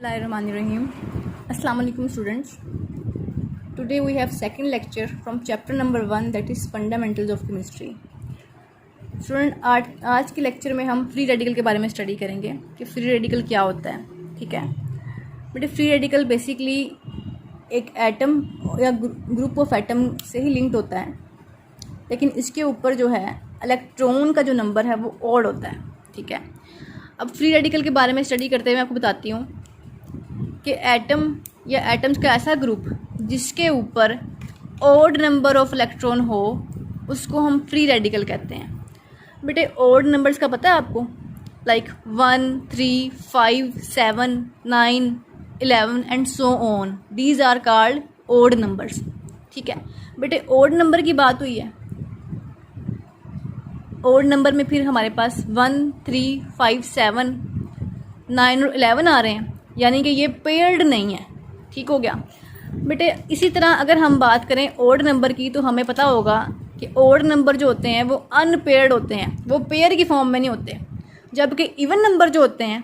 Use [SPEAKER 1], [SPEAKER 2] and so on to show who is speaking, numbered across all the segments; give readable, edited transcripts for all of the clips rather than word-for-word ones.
[SPEAKER 1] Bismillahirrahmanirrahim. Assalamu alaikum students. Today we have second lecture from chapter number 1 that is fundamentals of chemistry. Student आज के lecture में हम free radical के बारे में स्टडी करेंगे कि फ्री रेडिकल क्या होता है. ठीक है बेटे, फ्री रेडिकल बेसिकली एक एटम या ग्रुप ऑफ एटम से ही लिंक्ड होता है, लेकिन इसके ऊपर जो है इलेक्ट्रॉन का जो नंबर है वो ऑड होता है. ठीक है, अब फ्री रेडिकल के बारे में स्टडी करते हुए मैं आपको बताती हूँ कि एटम या एटम्स का ऐसा ग्रुप जिसके ऊपर ऑड नंबर ऑफ इलेक्ट्रॉन हो उसको हम फ्री रेडिकल कहते हैं. बेटे ऑड नंबर्स का पता है आपको, like 1, 3, 5, 7, 9, 11 and so on. These are called odd numbers. ठीक है बेटे, ऑड नंबर की बात हुई है. ऑड नंबर में फिर हमारे पास 1, 3, 5, 7, 9 और 11 आ रहे हैं, यानी कि ये पेयर्ड नहीं है. ठीक हो गया बेटे. इसी तरह अगर हम बात करें ऑड नंबर की तो हमें पता होगा कि ऑड नंबर जो होते हैं वो अनपेयर्ड होते हैं, वो पेयर की फॉर्म में नहीं होते. जबकि इवन नंबर जो होते हैं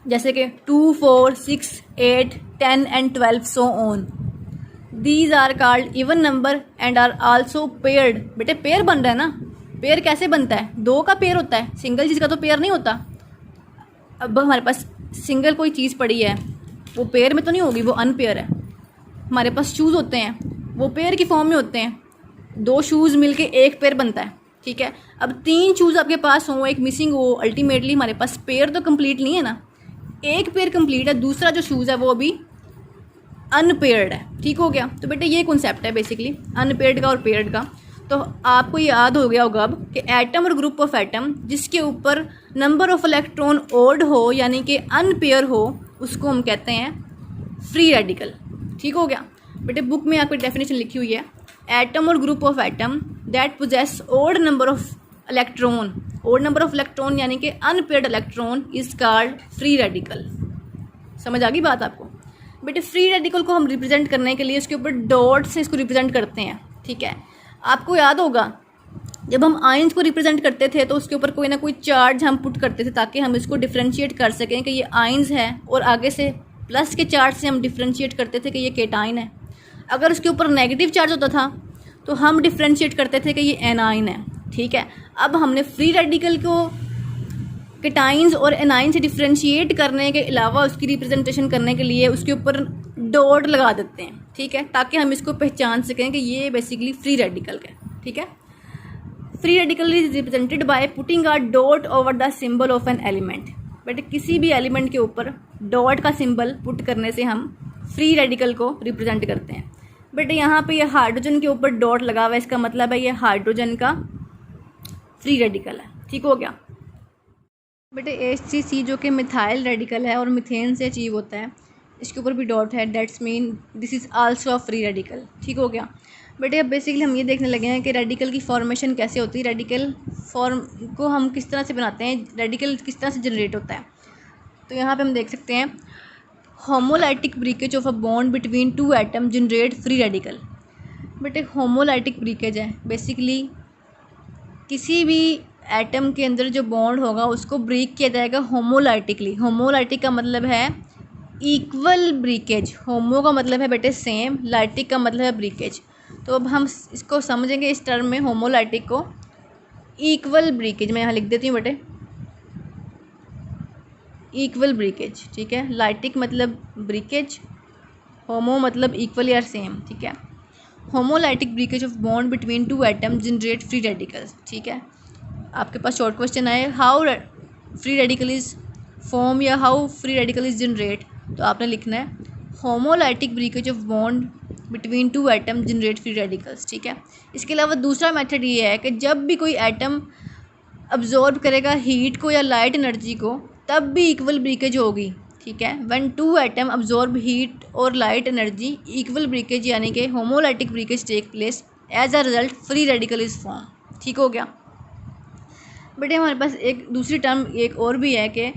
[SPEAKER 1] जैसे कि 2, 4, 6, 8, 10 and 12 so on, these are called even number and are also paired. बेटे पेयर बन रहा है ना. पेयर कैसे बनता है? दो का पेयर होता है, सिंगल चीज़ का तो पेयर नहीं होता. अब हमारे पास सिंगल कोई चीज़ पड़ी है वो पेयर में तो नहीं होगी, वो अनपेयर है. हमारे पास शूज़ होते हैं वो पेयर की फॉर्म में होते हैं. 2 शूज़ मिलके एक पेयर बनता है. ठीक है, अब 3 शूज़ आपके पास हो, एक मिसिंग हो, अल्टीमेटली हमारे पास पेयर तो कंप्लीट नहीं है ना. एक पेयर कंप्लीट है, दूसरा जो शूज़ है वो अभी अनपेयर्ड है. ठीक हो गया. तो बेटे ये कॉन्सेप्ट है बेसिकली अनपेयर्ड का और पेयर्ड का. तो आपको याद हो गया होगा अब कि एटम और ग्रुप ऑफ एटम जिसके ऊपर नंबर ऑफ इलेक्ट्रॉन ओड हो यानी कि अनपेयर हो उसको हम कहते हैं फ्री रेडिकल. ठीक हो गया बेटे. बुक में आपकी डेफिनेशन लिखी हुई है, एटम और group of atom that possess odd number of electron. Odd number of electron यानी कि unpaired electron is called free radical. समझ आ गई बात आपको? बेटे फ्री रेडिकल को हम रिप्रेजेंट करने के लिए उसके ऊपर डॉट से इसको रिप्रेजेंट करते हैं. ठीक है, आपको याद होगा जब हम आयंस को रिप्रेजेंट करते थे तो उसके ऊपर कोई ना कोई चार्ज हम पुट करते थे ताकि हम इसको डिफ्रेंशिएट कर सकें कि ये आयंस है, और आगे से प्लस के चार्ज से हम डिफ्रेंशिएट करते थे कि ये केटाइन है. अगर उसके ऊपर नेगेटिव चार्ज होता था तो हम डिफ्रेंशिएट करते थे कि ये एनाइन है. ठीक है, अब हमने फ्री रेडिकल को केटाइंस और एनाइन से डिफ्रेंशिएट करने के अलावा उसकी रिप्रेजेंटेशन करने के लिए उसके ऊपर डॉट लगा देते हैं. ठीक है, ताकि हम इसको पहचान सकें कि ये बेसिकली फ्री रेडिकल है. ठीक है, free radical is represented by putting a dot over the symbol of an element. But किसी भी एलिमेंट के ऊपर डॉट का सिंबल पुट करने से हम फ्री रेडिकल को रिप्रेजेंट करते हैं. बट यहाँ पे ये हाइड्रोजन के ऊपर डॉट लगा हुआ है, इसका मतलब है ये हाइड्रोजन का फ्री रेडिकल है. ठीक हो गया बेटे. HCC जो कि मिथाइल रेडिकल है और मिथेन से अचीव होता है, इसके ऊपर भी डॉट है, that's mean this is also a free radical. ठीक हो गया बेटे. अब बेसिकली हम ये देखने लगे हैं कि रेडिकल की फॉर्मेशन कैसे होती है, रेडिकल फॉर्म को हम किस तरह से बनाते हैं, रेडिकल किस तरह से जनरेट होता है. तो यहाँ पे हम देख सकते हैं homolytic breakage of a bond between 2 atom generate free radical. बेटे होमोलाइटिक ब्रेकेज है बेसिकली किसी भी एटम के अंदर जो बॉन्ड होगा उसको ब्रेक किया जाएगा होमोलाइटिकली. होमोलाइटिक का मतलब है इक्वल ब्रेकेज. होमो का मतलब है बेटे सेम, लाइटिक का मतलब है ब्रेकेज. तो अब हम इसको समझेंगे इस टर्म में, होमोलाइटिक को इक्वल ब्रेकेज. मैं यहाँ लिख देती हूँ बेटे इक्वल ब्रेकेज. ठीक है, लाइटिक मतलब ब्रेकेज, होमो मतलब इक्वल या सेम. ठीक है, homolytic breakage of bond between 2 atom generate free radicals. ठीक है, आपके पास शॉर्ट क्वेश्चन आए how free radical is form या how free radical is generate. तो आपने लिखना है homolytic breakage of bond between 2 atom generate free radicals. ठीक है, इसके अलावा दूसरा मेथड ये है कि जब भी कोई एटम अब्जॉर्ब करेगा हीट को या लाइट एनर्जी को तब भी इक्वल ब्रेकेज होगी. ठीक है, व्हेन 2 एटम अब्जॉर्ब हीट और लाइट एनर्जी इक्वल ब्रेकेज यानी कि homolytic breakage take place, as a result free radical is form. ठीक हो गया बेटे. हमारे पास एक दूसरी टर्म एक और भी है कि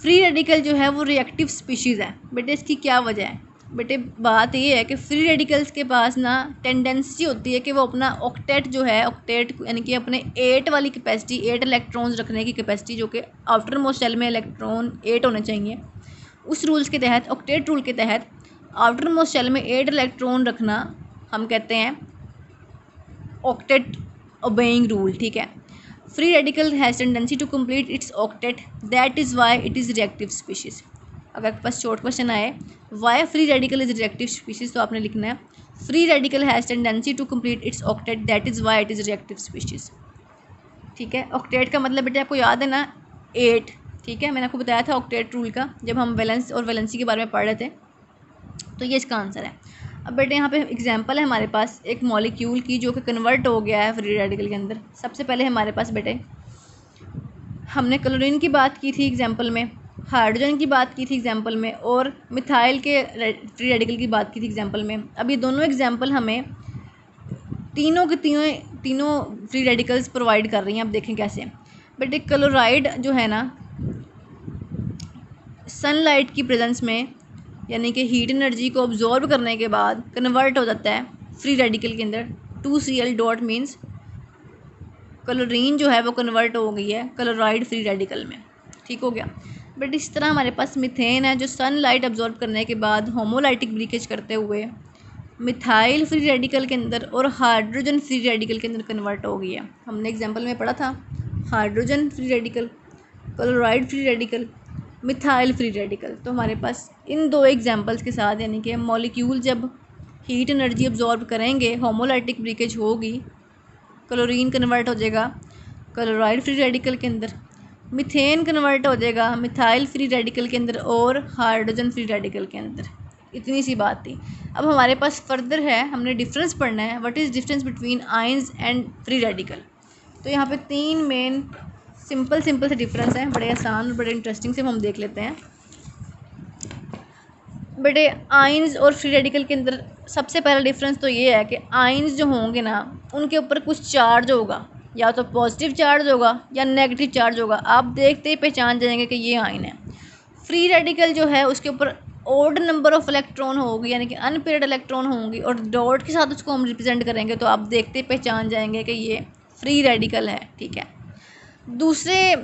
[SPEAKER 1] फ्री रेडिकल जो है वो रिएक्टिव स्पीशीज़ है. बेटे इसकी क्या वजह है? बेटे बात ये है कि फ्री रेडिकल्स के पास ना टेंडेंसी होती है कि वो अपना ऑक्टेट जो है, ऑक्टेट यानी कि अपने 8 वाली कैपेसिटी, 8 इलेक्ट्रॉन्स रखने की कैपेसिटी जो कि आउटर मोस्ट सेल में इलेक्ट्रॉन 8 होने चाहिए, उस रूल्स के तहत, ऑक्टेट रूल के तहत, आउटर मोस्ट शेल में 8 इलेक्ट्रॉन रखना हम कहते हैं ऑक्टेट ओबेइंग रूल, ठीक है। Free radical has tendency to complete its octet, that is why it is reactive species. अगर बस शॉर्ट क्वेश्चन आए why free radical is reactive species, तो आपने लिखना है free radical has tendency to complete its octet, that is why it is reactive species, ठीक है। Octet का मतलब बेटे आपको याद है ना 8, ठीक है। मैंने आपको बताया था ऑक्टेट रूल का जब हम वैलेंस और वैलेंसी के बारे में पढ़ रहे थे, तो ये इसका आंसर है। अब बेटे यहाँ पे एग्जांपल है हमारे पास एक मॉलिक्यूल की जो कि कन्वर्ट हो गया है फ्री रेडिकल के अंदर। सबसे पहले हमारे पास बेटे हमने क्लोरीन की बात की थी एग्जांपल में, हाइड्रोजन की बात की थी एग्जांपल में, और मिथाइल के फ्री रेडिकल की बात की थी एग्जांपल में। अब ये दोनों एग्जांपल हमें तीनों के तीनों फ्री रेडिकल्स प्रोवाइड कर रही हैं। अब देखें कैसे। बेटे क्लोराइड जो है ना सनलाइट की प्रेजेंस में यानी कि हीट एनर्जी को ऑब्जॉर्व करने के बाद कन्वर्ट हो जाता है फ्री रेडिकल के अंदर 2Cl डॉट मीन्स क्लोरीन जो है वो कन्वर्ट हो गई है क्लोराइड फ्री रेडिकल में, ठीक हो गया। बट इस तरह हमारे पास मीथेन है जो सनलाइट ऑब्जॉर्व करने के बाद होमोलाइटिक ब्रेकेज करते हुए मिथाइल फ्री रेडिकल के अंदर और हाइड्रोजन फ्री रेडिकल के अंदर कन्वर्ट हो गई है। हमने एग्जांपल में पढ़ा था hydrogen free radical, chloride free radical, methyl free radical. तो हमारे पास इन दो एग्जांपल्स के साथ यानी कि मॉलिक्यूल जब हीट एनर्जी ऑब्जॉर्व करेंगे होमोलाइटिक ब्रेकेज होगी, क्लोरीन कन्वर्ट हो जाएगा क्लोराइड फ्री रेडिकल के अंदर, मीथेन कन्वर्ट हो जाएगा मिथाइल फ्री रेडिकल के अंदर और हाइड्रोजन फ्री रेडिकल के अंदर। इतनी सी बात थी। अब हमारे पास फर्दर है, हमने डिफरेंस पढ़ना है, what is difference between ions and free radical. तो यहाँ पे 3 मेन सिंपल से डिफरेंस हैं, बड़े आसान और बड़े इंटरेस्टिंग से हम देख लेते हैं। बेटे आयंस और फ्री रेडिकल के अंदर सबसे पहला डिफरेंस तो ये है कि आयंस जो होंगे ना उनके ऊपर कुछ चार्ज होगा, या तो पॉजिटिव चार्ज होगा या नेगेटिव चार्ज होगा। आप देखते ही पहचान जाएंगे कि ये आयन है। फ्री रेडिकल जो है उसके ऊपर ओड नंबर ऑफ इलेक्ट्रॉन होगी यानी कि अनपेयर्ड इलेक्ट्रॉन होंगी और डॉट के साथ उसको हम रिप्रेजेंट करेंगे, तो आप देखते ही पहचान जाएंगे कि ये फ्री रेडिकल है, ठीक है। दूसरे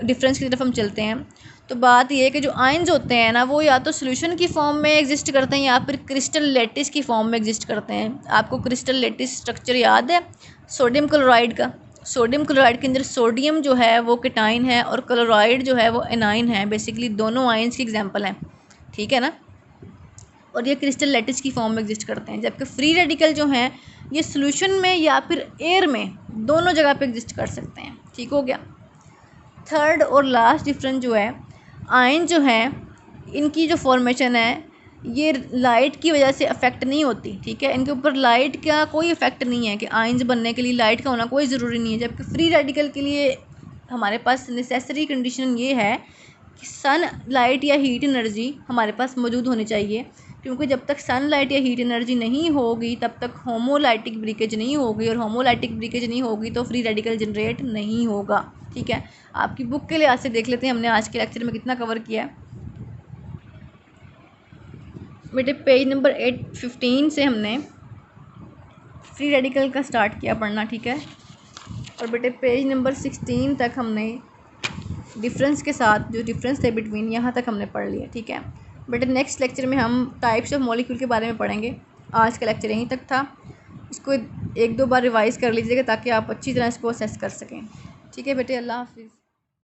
[SPEAKER 1] डिफरेंस की तरफ हम चलते हैं। तो बात ये है कि जो आयंस होते हैं ना वो या तो सोल्यूशन की फॉर्म में एग्जिस्ट करते हैं या फिर क्रिस्टल लेटिस की फॉर्म में एग्जिस्ट करते हैं। आपको क्रिस्टल लेटिस स्ट्रक्चर याद है सोडियम क्लोराइड का। सोडियम क्लोराइड के अंदर सोडियम जो है वो केटाइन है और क्लोराइड जो है वो एनाइन है। बेसिकली दोनों आयंस की एग्जांपल हैं, ठीक है ना। और ये क्रिस्टल लेटिस की फॉर्म में एग्जिस्ट करते हैं। जबकि फ्री रेडिकल जो हैं ये सोल्यूशन में या फिर एयर में दोनों जगह पे एग्जिस्ट कर सकते हैं, ठीक हो गया। थर्ड और लास्ट डिफरेंस जो है आयन जो है इनकी जो फॉर्मेशन है ये लाइट की वजह से अफेक्ट नहीं होती, ठीक है। इनके ऊपर लाइट का कोई इफेक्ट नहीं है कि आयंस बनने के लिए लाइट का होना कोई ज़रूरी नहीं है। जबकि फ्री रेडिकल के लिए हमारे पास नेसेसरी कंडीशन ये है कि सन लाइट या हीट एनर्जी हमारे पास मौजूद होनी चाहिए, क्योंकि जब तक सनलाइट या हीट एनर्जी नहीं होगी तब तक होमोलाइटिक ब्रेकेज नहीं होगी, और होमोलाइटिक ब्रेकेज नहीं होगी तो फ्री रेडिकल जनरेट नहीं होगा, ठीक है। आपकी बुक के लिहाज से देख लेते हैं हमने आज के लेक्चर में कितना कवर किया है। बेटे पेज नंबर 815 से हमने फ्री रेडिकल का स्टार्ट किया पढ़ना, ठीक है। और बेटे पेज नंबर 16 तक हमने डिफरेंस के साथ जो डिफरेंस थे बिटवीन यहाँ तक हमने पढ़ लिया, ठीक है। बेटे नेक्स्ट लेक्चर में हम टाइप्स ऑफ मॉलिक्यूल के बारे में पढ़ेंगे। आज का लेक्चर यहीं तक था, इसको 1-2 बार रिवाइज़ कर लीजिएगा ताकि आप अच्छी तरह इसको असेस कर सकें, ठीक है बेटे। अल्लाह हाफिज़।